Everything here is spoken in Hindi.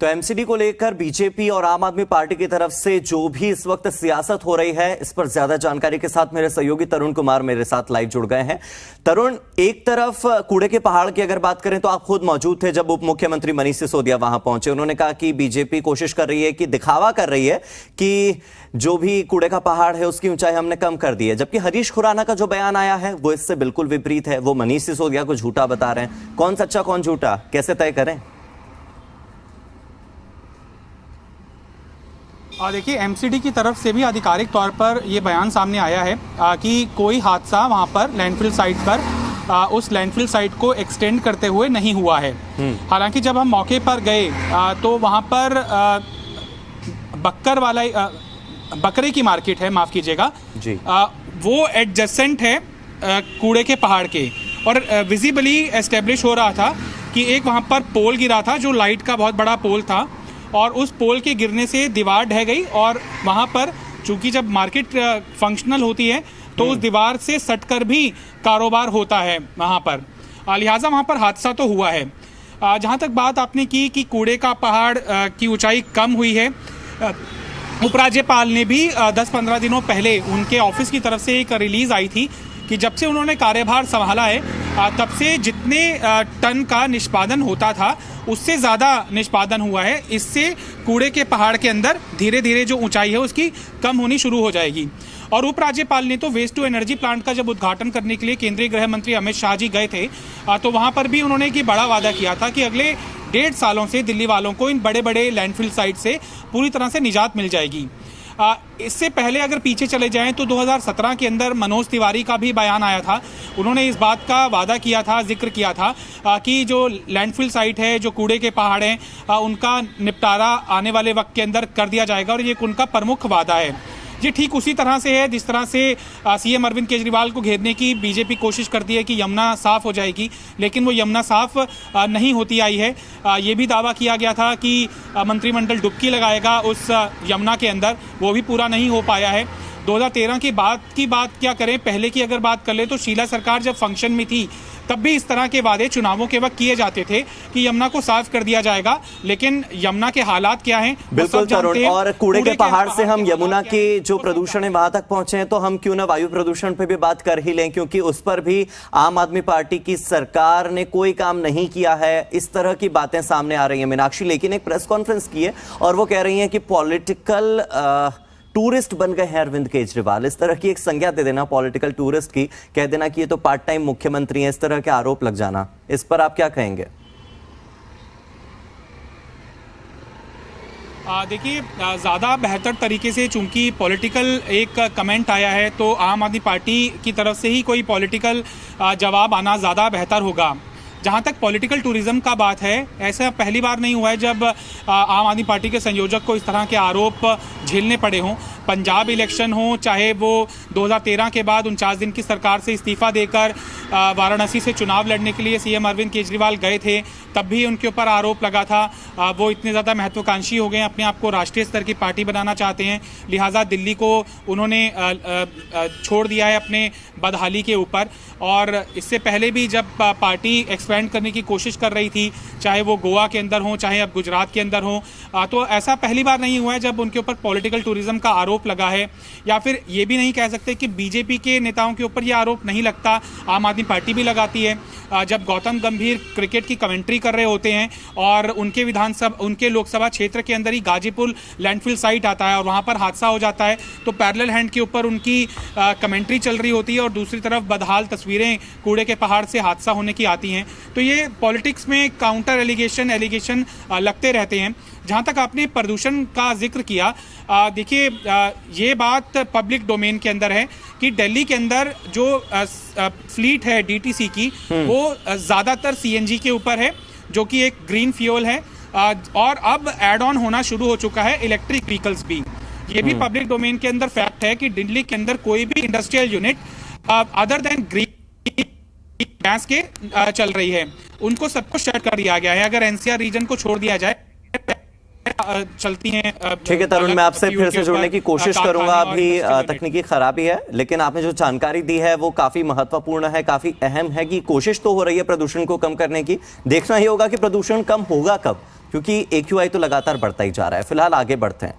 तो एमसीडी को लेकर बीजेपी और आम आदमी पार्टी की तरफ से जो भी इस वक्त सियासत हो रही है, इस पर ज्यादा जानकारी के साथ मेरे सहयोगी तरुण कुमार मेरे साथ लाइव जुड़ गए हैं। तरुण, एक तरफ कूड़े के पहाड़ की अगर बात करें तो आप खुद मौजूद थे जब उप मुख्यमंत्री मनीष सिसोदिया वहां पहुंचे। उन्होंने कहा कि बीजेपी कोशिश कर रही है, कि दिखावा कर रही है कि जो भी कूड़े का पहाड़ है उसकी ऊंचाई हमने कम कर दी है, जबकि हरीश खुराना का जो बयान आया है वो इससे बिल्कुल विपरीत है। वो मनीष सिसोदिया को झूठा बता रहे हैं। कौन सच्चा कौन झूठा, कैसे तय करें? देखिए, एमसीडी की तरफ से भी आधिकारिक तौर पर ये बयान सामने आया है कि कोई हादसा वहाँ पर लैंडफिल साइट पर उस लैंडफिल साइट को एक्सटेंड करते हुए नहीं हुआ है। हालांकि जब हम मौके पर गए तो वहाँ पर बकरे की मार्केट है, माफ़ कीजिएगा जी, वो एडजेसेंट है कूड़े के पहाड़ के, और विजिबली एस्टेब्लिश हो रहा था कि एक वहाँ पर पोल गिरा था जो लाइट का बहुत बड़ा पोल था, और उस पोल के गिरने से दीवार ढह गई, और वहाँ पर चूंकि जब मार्केट फंक्शनल होती है तो उस दीवार से सटकर भी कारोबार होता है वहाँ पर, लिहाजा वहाँ पर हादसा तो हुआ है। जहाँ तक बात आपने की कि कूड़े का पहाड़ की ऊंचाई कम हुई है, उपराज्यपाल ने भी 10-15 दिनों पहले उनके ऑफिस की तरफ से एक रिलीज आई थी कि जब से उन्होंने कार्यभार संभाला है तब से जितने टन का निष्पादन होता था उससे ज़्यादा निष्पादन हुआ है। इससे कूड़े के पहाड़ के अंदर धीरे धीरे जो ऊंचाई है उसकी कम होनी शुरू हो जाएगी। और उपराज्यपाल ने तो वेस्ट टू एनर्जी प्लांट का जब उद्घाटन करने के लिए केंद्रीय गृह मंत्री अमित शाह जी गए थे तो वहाँ पर भी उन्होंने एक बड़ा वादा किया था कि अगले 1.5 सालों से दिल्ली वालों को इन बड़े बड़े लैंडफिल साइट से पूरी तरह से निजात मिल जाएगी। इससे पहले अगर पीछे चले जाएं तो 2017 के अंदर मनोज तिवारी का भी बयान आया था। उन्होंने इस बात का वादा किया था, जिक्र किया था कि जो लैंडफिल साइट है, जो कूड़े के पहाड़ हैं, उनका निपटारा आने वाले वक्त के अंदर कर दिया जाएगा, और ये उनका प्रमुख वादा है। ये ठीक उसी तरह से है जिस तरह से सीएम अरविंद केजरीवाल को घेरने की बीजेपी कोशिश करती है कि यमुना साफ हो जाएगी, लेकिन वो यमुना साफ नहीं होती आई है। ये भी दावा किया गया था कि मंत्रिमंडल डुबकी लगाएगा उस यमुना के अंदर, वो भी पूरा नहीं हो पाया है। 2013 की बात क्या करें, पहले की अगर बात कर ले तो शीला सरकार जब फंक्शन में थी तब भी इस तरह के वादे चुनावों के वक्त किए जाते थे कि यमुना को साफ कर दिया जाएगा, लेकिन यमुना के हालात क्या हैं बिल्कुल तरुण। और कूड़े के पहाड़ से हम यमुना के जो प्रदूषण है वहां तक पहुंचे हैं, तो हम क्यों ना वायु प्रदूषण पे भी बात कर ही लें, क्योंकि उस पर भी आम आदमी पार्टी की सरकार ने कोई काम नहीं किया है। इस तरह की बातें सामने आ रही है। मीनाक्षी लेकिन एक प्रेस कॉन्फ्रेंस की है और वो कह रही है कि पॉलिटिकल टूरिस्ट बन गए हैं अरविंद केजरीवाल। इस तरह की एक संज्ञा दे देना पॉलिटिकल टूरिस्ट की, कह देना कि ये तो पार्ट टाइम मुख्यमंत्री हैं, इस तरह के आरोप लग जाना, इस पर आप क्या कहेंगे? देखिए, ज़्यादा बेहतर तरीके से चूंकि पॉलिटिकल एक कमेंट आया है तो आम आदमी पार्टी की तरफ से ही कोई पॉलिटिकल जवाब आना ज़्यादा बेहतर होगा। जहाँ तक पॉलिटिकल टूरिज्म का बात है, ऐसा पहली बार नहीं हुआ है जब आम आदमी पार्टी के संयोजक को इस तरह के आरोप झेलने पड़े हों। पंजाब इलेक्शन हो, चाहे वो 2013 के बाद 49 दिन की सरकार से इस्तीफा देकर वाराणसी से चुनाव लड़ने के लिए सीएम अरविंद केजरीवाल गए थे, तब भी उनके ऊपर आरोप लगा था। वो इतने ज़्यादा महत्वाकांक्षी हो गए, अपने आप को राष्ट्रीय स्तर की पार्टी बनाना चाहते हैं, लिहाजा दिल्ली को उन्होंने छोड़ दिया है अपने बदहाली के ऊपर। और इससे पहले भी जब पार्टी एक्सपेंड करने की कोशिश कर रही थी, चाहे वो गोवा के अंदर हो, चाहे अब गुजरात के अंदर हो, तो ऐसा पहली बार नहीं हुआ है जब उनके ऊपर पॉलिटिकल टूरिज्म का आरोप लगा है। या फिर ये भी नहीं कह सकते कि बीजेपी के नेताओं के ऊपर ये आरोप नहीं लगता, आम आदमी पार्टी भी लगाती है। जब गौतम गंभीर क्रिकेट की कमेंट्री कर रहे होते हैं और उनके लोकसभा क्षेत्र के अंदर ही गाजीपुर लैंडफिल साइट आता है और वहाँ पर हादसा हो जाता है, तो पैरेलल हैंड के ऊपर उनकी कमेंट्री चल रही होती है और दूसरी तरफ बदहाल तस्वीरें कूड़े के पहाड़ से हादसा होने की आती हैं। तो ये पॉलिटिक्स में काउंटर एलिगेशन लगते रहते हैं। जहाँ तक आपने प्रदूषण का जिक्र किया, देखिए, ये बात पब्लिक डोमेन के अंदर है कि दिल्ली के अंदर जो फ्लीट है डीटीसी की, वो ज़्यादातर सीएनजी के ऊपर है, जो कि एक ग्रीन फ्यूल है, और अब एड ऑन होना शुरू हो चुका है इलेक्ट्रिक व्हीकल्स भी। ये भी पब्लिक डोमेन के अंदर फैक्ट है कि दिल्ली के अंदर कोई भी industrial unit other than green gas के चल रही है, उनको सबको शट कर दिया गया है। अगर एनसीआर रीजन को छोड़ दिया जाए चलती हैं। ठीक है तरुण, मैं आपसे फिर से जुड़ने की कोशिश करूंगा। अभी तकनीकी खराबी है, लेकिन आपने जो जानकारी दी है वो काफी महत्वपूर्ण है, काफी अहम है कि कोशिश तो हो रही है प्रदूषण को कम करने की। देखना ही होगा कि प्रदूषण कम होगा कब। क्योंकि AQI तो लगातार बढ़ता ही जा रहा है। फिलहाल आगे बढ़ते हैं।